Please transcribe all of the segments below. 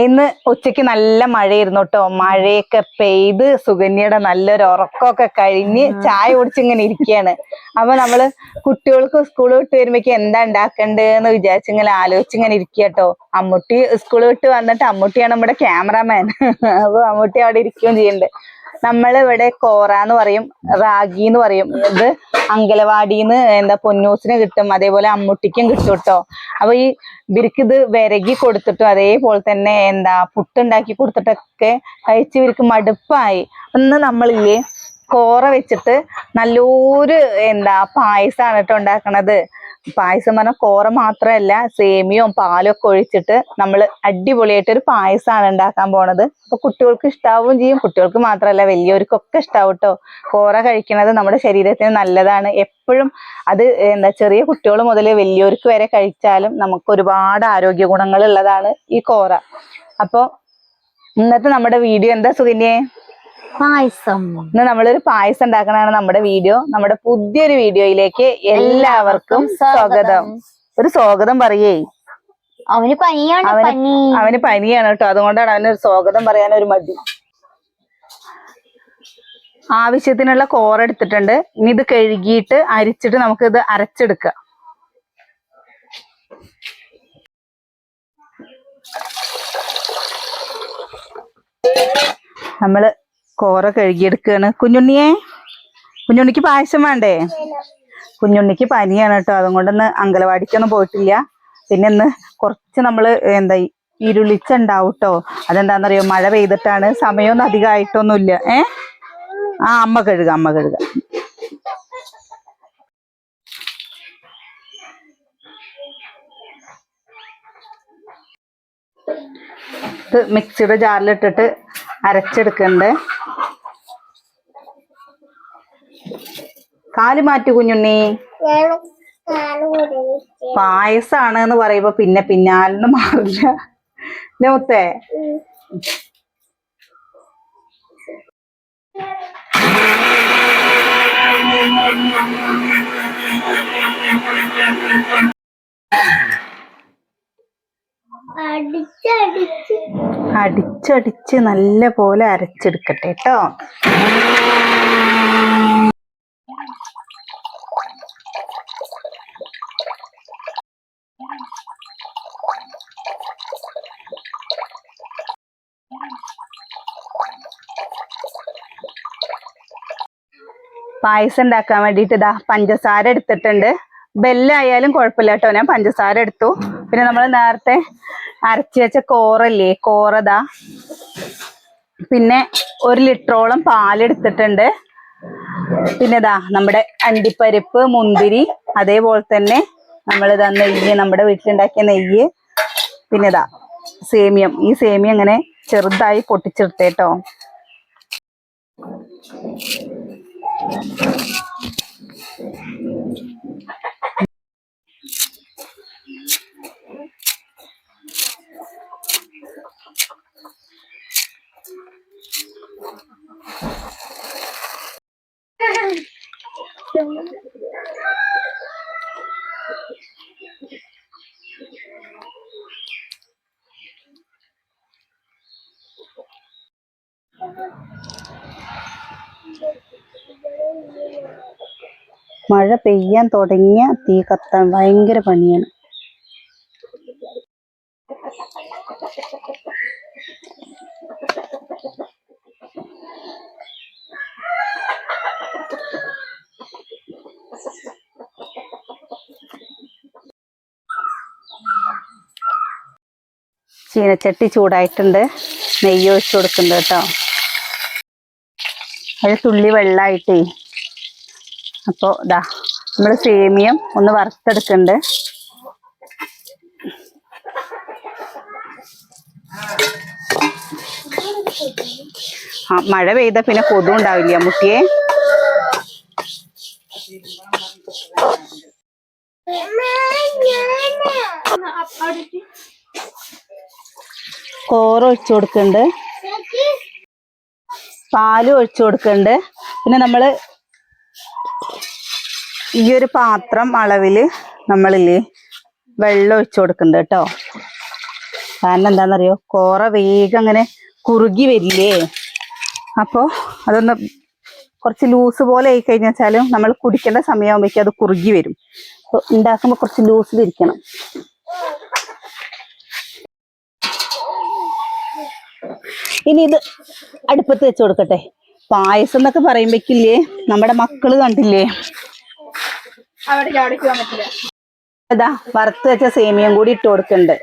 ഇന്ന് ഉച്ചക്ക് നല്ല മഴയായിരുന്നു കേട്ടോ. മഴയൊക്കെ പെയ്ത് സുകന്യയുടെ നല്ലൊരു ഉറക്കമൊക്കെ കഴിഞ്ഞ് ചായ കുടിച്ചിങ്ങനെ ഇരിക്കുകയാണ്. അപ്പൊ നമ്മള് കുട്ടികൾക്ക് സ്കൂൾ വിട്ട് വരുമ്പോഴേക്ക് എന്താ ഉണ്ടാക്കണ്ടെന്ന് വിചാരിച്ചിങ്ങനെ ആലോചിച്ചിങ്ങനെ ഇരിക്കുക കേട്ടോ. അമ്മൂട്ടി സ്കൂൾ വിട്ട് വന്നിട്ട് അമ്മൂട്ടിയാണ് നമ്മുടെ ക്യാമറാമാൻ. അപ്പൊ അമ്മൂട്ടി അവിടെ ഇരിക്കുകയും ചെയ്യുന്നുണ്ട്. നമ്മളിവിടെ കോറ എന്ന് പറയും, റാഗി എന്ന് പറയും. ഇത് അങ്കലവാടിന്ന് എന്താ പൊന്നൂസിന് കിട്ടും, അതേപോലെ അമ്മുട്ടിക്കും കിട്ടും കേട്ടോ. അപ്പൊ ഇവർക്ക് ഇത് വിരകി കൊടുത്തിട്ടും അതേപോലെ തന്നെ എന്താ പുട്ടുണ്ടാക്കി കൊടുത്തിട്ടൊക്കെ കഴിച്ച് ഇവർക്ക് മടുപ്പായി. ഇന്ന് നമ്മളില്ലേ കോറ വെച്ചിട്ട് നല്ലൊരു പായസമാണ് കേട്ടോ ഉണ്ടാക്കണത്. പായസം പറഞ്ഞാൽ കോറ മാത്രമല്ല, സേമിയവും പാലും ഒക്കെ ഒഴിച്ചിട്ട് നമ്മൾ അടിപൊളിയായിട്ടൊരു പായസമാണ് ഉണ്ടാക്കാൻ പോണത്. അപ്പൊ കുട്ടികൾക്ക് ഇഷ്ടാവുകയും ചെയ്യും. കുട്ടികൾക്ക് മാത്രമല്ല വലിയവർക്കൊക്കെ ഇഷ്ടാവും കേട്ടോ. കോറ കഴിക്കുന്നത് നമ്മുടെ ശരീരത്തിന് നല്ലതാണ്. എപ്പോഴും അത് ചെറിയ കുട്ടികൾ മുതൽ വലിയവർക്ക് വരെ കഴിച്ചാലും നമുക്ക് ഒരുപാട് ആരോഗ്യ ഗുണങ്ങൾ ഉള്ളതാണ് ഈ കോറ. അപ്പൊ ഇന്നത്തെ നമ്മുടെ വീഡിയോ എന്താ സുകന്യേ? പായസം. ഇന്ന് നമ്മളൊരു പായസം ഉണ്ടാക്കണതാണ് നമ്മുടെ വീഡിയോ. നമ്മുടെ പുതിയൊരു വീഡിയോയിലേക്ക് എല്ലാവർക്കും സ്വാഗതം. ഒരു സ്വാഗതം പറയേ. അവന് പനിയാണ്. അവന് പനിയാണ് കേട്ടോ. അതുകൊണ്ടാണ് അവനൊരു സ്വാഗതം പറയാനൊരു മടി. ആവശ്യത്തിനുള്ള കോറ എടുത്തിട്ടുണ്ട്. ഇനി ഇത് കഴുകിയിട്ട് അരിച്ചിട്ട് നമുക്ക് ഇത് അരച്ചെടുക്കാം. നമ്മള് കോറ കഴുകിയെടുക്കുകയാണ്. കുഞ്ഞുണ്ണിക്ക് പായസം വേണ്ടേ? കുഞ്ഞുണ്ണിക്ക് പനിയാണ് കേട്ടോ. അതുകൊണ്ടൊന്ന് അങ്കലവാടിക്കൊന്നും പോയിട്ടില്ല. പിന്നെ ഇന്ന് കുറച്ച് നമ്മള് ഇരുളിച്ചുണ്ടാവും കേട്ടോ. അതെന്താന്നറിയോ, മഴ പെയ്തിട്ടാണ്. സമയമൊന്നും അധികമായിട്ടൊന്നുമില്ല. അമ്മ കഴുകാം. ഇത് മിക്സിയുടെ ജാറിലിട്ടിട്ട് അരച്ചെടുക്കണ്ടേ. കാല് മാറ്റി കുഞ്ഞുണ്ണി. പായസാണ് എന്ന് പറയുമ്പോ പിന്നെ പിന്നാലെന്ന് മാറില്ല മുത്തേ. അടിച്ചടിച്ച് നല്ല പോലെ അരച്ചെടുക്കട്ടെ കേട്ടോ. പായസം ഉണ്ടാക്കാൻ വേണ്ടിയിട്ട് ഇതാ പഞ്ചസാര എടുത്തിട്ടുണ്ട്. ബെല്ലായാലും കുഴപ്പമില്ല കേട്ടോ. ഞാൻ പഞ്ചസാര എടുത്തു. പിന്നെ നമ്മൾ നേരത്തെ അരച്ചു വെച്ച കോറല്ലേ, കോറതാ. പിന്നെ 1 ലിറ്ററോളം പാലെടുത്തിട്ടുണ്ട്. പിന്നെ ഇതാ നമ്മുടെ അണ്ടിപ്പരിപ്പ്, മുന്തിരി, അതേപോലെ തന്നെ നമ്മളിതാ നെയ്യ്, നമ്മുടെ വീട്ടിലുണ്ടാക്കിയ നെയ്യ്. പിന്നെ ഇതാ സേമിയം. ഈ സേമിയം അങ്ങനെ ചെറുതായി പൊട്ടിച്ചെടുത്തേട്ടോ. മഴ പെയ്യാൻ തുടങ്ങിയ തീ കത്താൻ ഭയങ്കര പണിയാണ്. ചീനച്ചട്ടി ചൂടായിട്ടുണ്ട്. നെയ്യ് ഒഴിച്ചു കൊടുക്കുന്നുണ്ട് കേട്ടോ. ഒരു തുള്ളി വെള്ളമായിട്ടേ. അപ്പോൾ ഇതാ നമ്മൾ സേമിയം ഒന്ന് വറുത്തെടുക്കുന്നുണ്ട്. മഴ പെയ്ത പിന്നെ കൊതു ഉണ്ടാവില്ല മുട്ടിയെ. കോറ ഒഴിച്ചു കൊടുക്കുന്നുണ്ട്. പാല് ഒഴിച്ചു കൊടുക്കുന്നുണ്ട്. പിന്നെ നമ്മള് ഈ ഒരു പാത്രം അളവില് നമ്മളില്ലേ വെള്ളം ഒഴിച്ചു കൊടുക്കുന്നുണ്ട് കേട്ടോ. കാരണം എന്താണെന്നറിയോ, കോറ വേഗം അങ്ങനെ കുറുകി വരില്ലേ. അപ്പോൾ അതൊന്ന് കുറച്ച് ലൂസ് പോലെ ആയി കഴിഞ്ഞാലും നമ്മൾ കുടിക്കേണ്ട സമയമാകുമ്പോഴേക്കും അത് കുറുകി വരും. അപ്പോൾ ഉണ്ടാക്കുമ്പോൾ കുറച്ച് ലൂസിലിരിക്കണം. ഇനി ഇത് അടുപ്പത്ത് വെച്ച് കൊടുക്കട്ടെ. പായസം എന്നൊക്കെ പറയുമ്പോഴേക്കില്ലേ, നമ്മുടെ മക്കള് കണ്ടില്ലേ, അതാ വറുത്ത് വെച്ച സേമിയം കൂടി ഇട്ട് കൊടുക്കണ്ട്.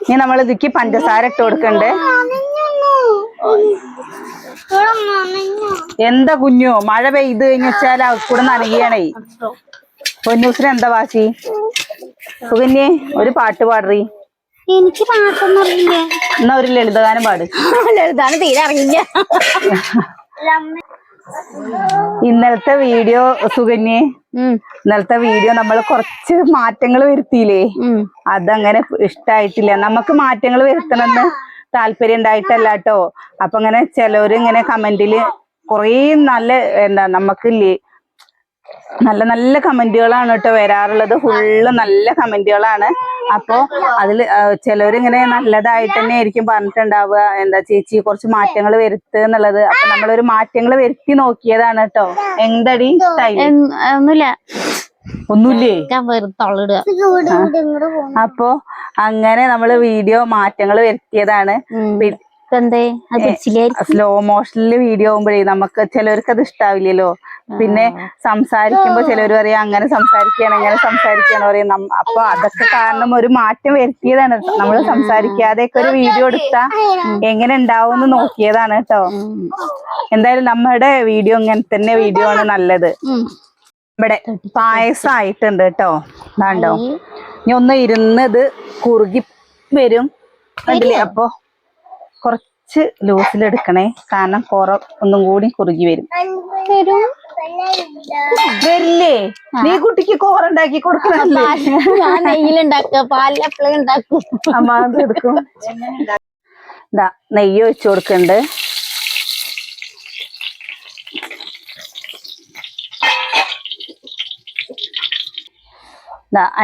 ഇനി നമ്മൾ ഇതിക്ക് പഞ്ചസാര ഇട്ട് കൊടുക്കണ്ട്. എന്താ കുഞ്ഞു, മഴ പെയ്ത് കഴിഞ്ഞാൽ കൂടെ നനയുകയാണേ. പൊന്നൂസിന് എന്താ വാശി? സുകന്യേ ഒരു പാട്ട് പാടറി. എനിക്ക് പാട്ടൊന്നും അറിയില്ല. എന്നാ ഒരു ലളിതഗാനം പാട്. ലളിതാണ് തീരെ അറിയില്ല. ഇന്നലത്തെ വീഡിയോ സുകന്യേ, ഇന്നലത്തെ വീഡിയോ നമ്മൾ കുറച്ച് മാറ്റങ്ങൾ വരുത്തിയില്ലേ, അതങ്ങനെ ഇഷ്ടായിട്ടില്ല. നമുക്ക് മാറ്റങ്ങൾ വരുത്തണമെന്ന് താല്പര്യം ഉണ്ടായിട്ടല്ല കേട്ടോ. അപ്പൊ ഇങ്ങനെ ചിലവര് ഇങ്ങനെ കമന്റില് കൊറേ നല്ല നമുക്കില്ലേ നല്ല നല്ല കമന്റുകളാണ് കേട്ടോ വരാറുള്ളത്. ഫുള്ള് നല്ല കമന്റുകളാണ്. അപ്പൊ അതില് ചിലവരിങ്ങനെ നല്ലതായിട്ട് തന്നെ ആയിരിക്കും പറഞ്ഞിട്ടുണ്ടാവുക, എന്താ ചേച്ചി കുറച്ച് മാറ്റങ്ങൾ വരുത്തുക എന്നുള്ളത്. അപ്പൊ നമ്മളൊരു മാറ്റങ്ങൾ വരുത്തി നോക്കിയതാണ് കേട്ടോ. എന്തടി ഒന്നുമില്ല, ഒന്നുമില്ലേ? അപ്പൊ അങ്ങനെ നമ്മള് വീഡിയോ മാറ്റങ്ങൾ വരുത്തിയതാണ്. സ്ലോ മോഷനില് വീഡിയോ ആകുമ്പോഴേ നമുക്ക് ചിലവർക്ക് അത് ഇഷ്ടാവില്ലല്ലോ. പിന്നെ സംസാരിക്കുമ്പോ ചിലവർ പറയാം അങ്ങനെ സംസാരിക്കുകയാണ് ഇങ്ങനെ സംസാരിക്കുകയാണ് പറയും. അപ്പൊ അതൊക്കെ കാരണം ഒരു മാറ്റം വരുത്തിയതാണ്. നമ്മൾ സംസാരിക്കാതെയൊക്കെ ഒരു വീഡിയോ എടുത്താ എങ്ങനെ ഉണ്ടാവും എന്ന് നോക്കിയതാണ് കേട്ടോ. എന്തായാലും നമ്മുടെ വീഡിയോ ഇങ്ങനെ തന്നെ വീഡിയോ ആണ് നല്ലത്. ഇവിടെ പായസം ആയിട്ടുണ്ട് കേട്ടോ. ഇതാണ്ടോ, ഇനി ഒന്ന് ഇരുന്നത് കുറുകി വരും കണ്ടില്ലേ. അപ്പൊ കുറച്ച് ലൂസിലെടുക്കണേ, കാരണം കോറ ഒന്നും കൂടി കുറുകി വരും. വരില്ലേ? നീ കുട്ടിക്ക് കോറ ഉണ്ടാക്കി കൊടുക്കണല്ലേ? ഞാൻ നെയ്യിലുണ്ടാക്കുക, പാലെപ്പോഴും ഉണ്ടാക്കും. അമ്മ അത് എടുക്കും. ഇതാ നെയ്യ് ഒഴിച്ചു കൊടുക്കണ്ട്.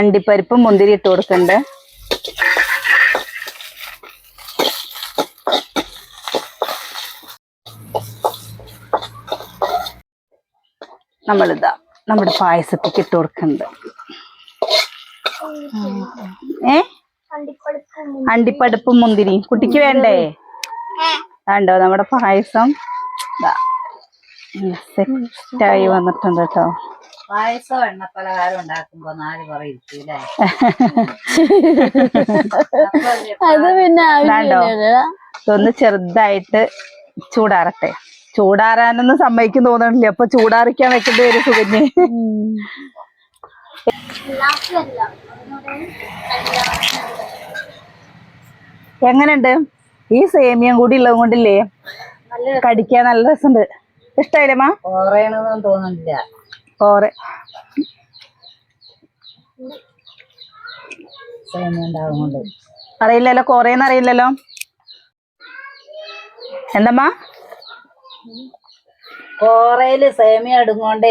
അണ്ടിപ്പരിപ്പും മുന്തിരി ഇട്ട് കൊടുക്കണ്ട്. നമ്മളിതാ നമ്മുടെ പായസത്തേക്ക് ഇട്ട് കൊടുക്കണ്ട്. അണ്ടിപ്പരിപ്പും മുന്തിരിയും കുട്ടിക്ക് വേണ്ടേ? വേണ്ടോ? നമ്മുടെ പായസം സെറ്റായി വന്നിട്ടുണ്ട് കേട്ടോ. പായസം എണ്ണപ്പലഹാരം ഉണ്ടാക്കുമ്പോ 4 പറയില്ലേ? അത് പിന്നെ ഒന്ന് ചെറുതായിട്ട് ചൂടാറട്ടെ. ചൂടാറാനൊന്നും സമ്മതിക്കും തോന്നണില്ല. അപ്പൊ ചൂടാറിക്കാൻ വെക്കേണ്ടി വരും സുകന്യെ. എങ്ങനെയുണ്ട്? ഈ സേമിയം കൂടി ഉള്ളത് കൊണ്ടില്ലേ കടിക്കാൻ നല്ല രസമുണ്ട്. ഇഷ്ടായില്ലമ്മ? ഓറയണമെന്നൊന്നും തോന്നുന്നില്ല. ഓറെ സേമിയ ഉണ്ടാവുന്നുണ്ട്. അറിയില്ലല്ലോ, കോറേന്ന് അറിയില്ലല്ലോ. എന്തമ്മാ? കോറയില് സേമിയ ഇടുങ്ങോണ്ടേ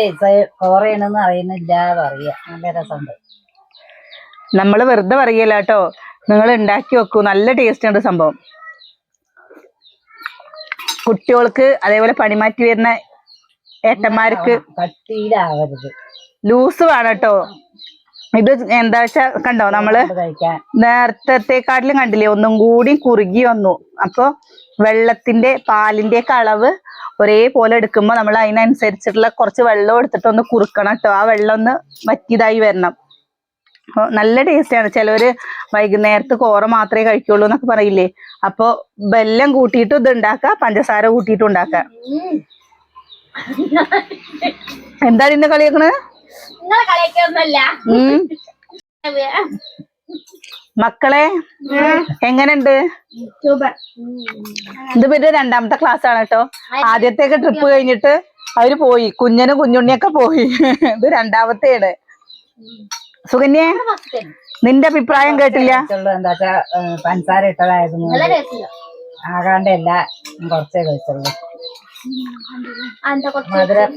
കോറയാണെന്ന് അറിയുന്നില്ല പറയാ. നല്ല രസമുണ്ട്. നമ്മള് വെറുതെ പറയല്ല കേട്ടോ, നിങ്ങൾ ഉണ്ടാക്കി വെക്കൂ. നല്ല ടേസ്റ്റ് ഉണ്ട് സംഭവം. കുട്ടികൾക്ക് അതേപോലെ പണിമാറ്റി വരുന്ന ഏട്ടന്മാർക്ക് കട്ടിയിലാവരുത്, ലൂസ് വേണം കേട്ടോ. ഇത് എന്താ വെച്ചാ കണ്ടോ, നമ്മള് നേരത്തെക്കാട്ടിലും കണ്ടില്ലേ ഒന്നും കൂടി കുറുകി വന്നു. അപ്പൊ വെള്ളത്തിന്റെ പാലിന്റെ ഒക്കെ അളവ് ഒരേപോലെ എടുക്കുമ്പോ നമ്മൾ അതിനനുസരിച്ചിട്ടുള്ള കുറച്ച് വെള്ളം എടുത്തിട്ട് ഒന്ന് കുറുക്കണം കേട്ടോ. ആ വെള്ളം ഒന്ന് വറ്റിയതായി വരണം. നല്ല ടേസ്റ്റ് ആണ്. ചിലവര് വൈകുന്നേരത്ത് കോറ മാത്രമേ കഴിക്കുള്ളൂ എന്നൊക്കെ പറയില്ലേ. അപ്പൊ വെല്ലം കൂട്ടിയിട്ട് ഇത് ഉണ്ടാക്ക, പഞ്ചസാര കൂട്ടിയിട്ട് ഉണ്ടാക്ക. എന്താ ഇന്ന് കളിയാക്കണ്? മക്കളെ എങ്ങനെയുണ്ട്? ഇത് പിന്നെ 2ാമത്തെ ക്ലാസ് ആണ് കേട്ടോ. ആദ്യത്തെയൊക്കെ ട്രിപ്പ് കഴിഞ്ഞിട്ട് അവര് പോയി, കുഞ്ഞനും കുഞ്ഞുണ്ണിയൊക്കെ പോയി. ഇത് 2ാമത്തെയാണ്. സുകന്യെ, നിന്റെ അഭിപ്രായം കേട്ടില്ല. എന്താച്ചാ പഞ്ചസാര ഇട്ടതായിരുന്നു ആകാണ്ട് എല്ലാം കുറച്ചേ കഴിച്ചുള്ളൂ. മധുരം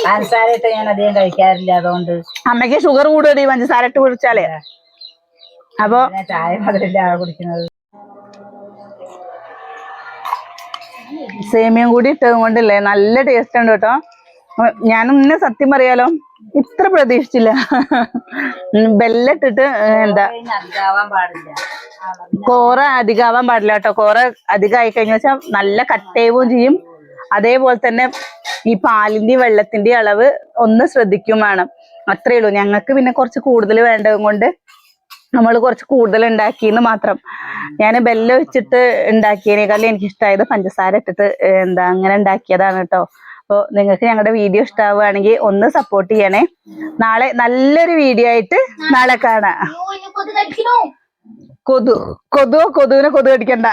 പഞ്ചസാര ഇട്ട് ഞാൻ അധികം കഴിക്കാറില്ല, അതുകൊണ്ട് അമ്മയ്ക്ക് ഷുഗർ കൂടുതൽ പഞ്ചസാര ഇട്ട് കുടിച്ചാലേ. അപ്പൊ ഞാൻ ചായ മധുരമില്ല കുടിക്കുന്നത്. സേമിയം കൂടി ഇട്ടത് കൊണ്ടില്ലേ നല്ല ടേസ്റ്റ് ഉണ്ട് കേട്ടോ. ഞാനും ഇന്നെ സത്യം പറയാലോ ഇത്ര പ്രതീക്ഷിച്ചില്ല. ബെല്ലിട്ടിട്ട് എന്താ അധികാവാൻ പാടില്ല. കോറ അധികാവാൻ പാടില്ല കേട്ടോ. കോറ അധികമായി കഴിഞ്ഞ വെച്ചാൽ നല്ല കട്ടയവും ചെയ്യും. അതേപോലെ തന്നെ ഈ പാലിന്റെ വെള്ളത്തിന്റെ അളവ് ഒന്ന് ശ്രദ്ധിക്കും വേണം. അത്രേ ഉള്ളൂ. ഞങ്ങൾക്ക് പിന്നെ കുറച്ച് കൂടുതൽ വേണ്ടത് കൊണ്ട് നമ്മൾ കുറച്ച് കൂടുതൽ ഉണ്ടാക്കിയെന്ന് മാത്രം. ഞാൻ ബെല്ല് വെച്ചിട്ട് ഉണ്ടാക്കിയതിനേക്കാളും എനിക്ക് ഇഷ്ടമായത് പഞ്ചസാര ഇട്ടിട്ട് എന്താ അങ്ങനെ ഉണ്ടാക്കിയതാണ് കേട്ടോ. അപ്പോൾ നിങ്ങൾക്ക് ഞങ്ങളുടെ വീഡിയോ ഇഷ്ടമാവുകയാണെങ്കിൽ ഒന്ന് സപ്പോർട്ട് ചെയ്യണേ. നാളെ നല്ലൊരു വീഡിയോ ആയിട്ട് നാളെ കാണാം. കൊതുവിനെ കൊതു കടിക്കണ്ട.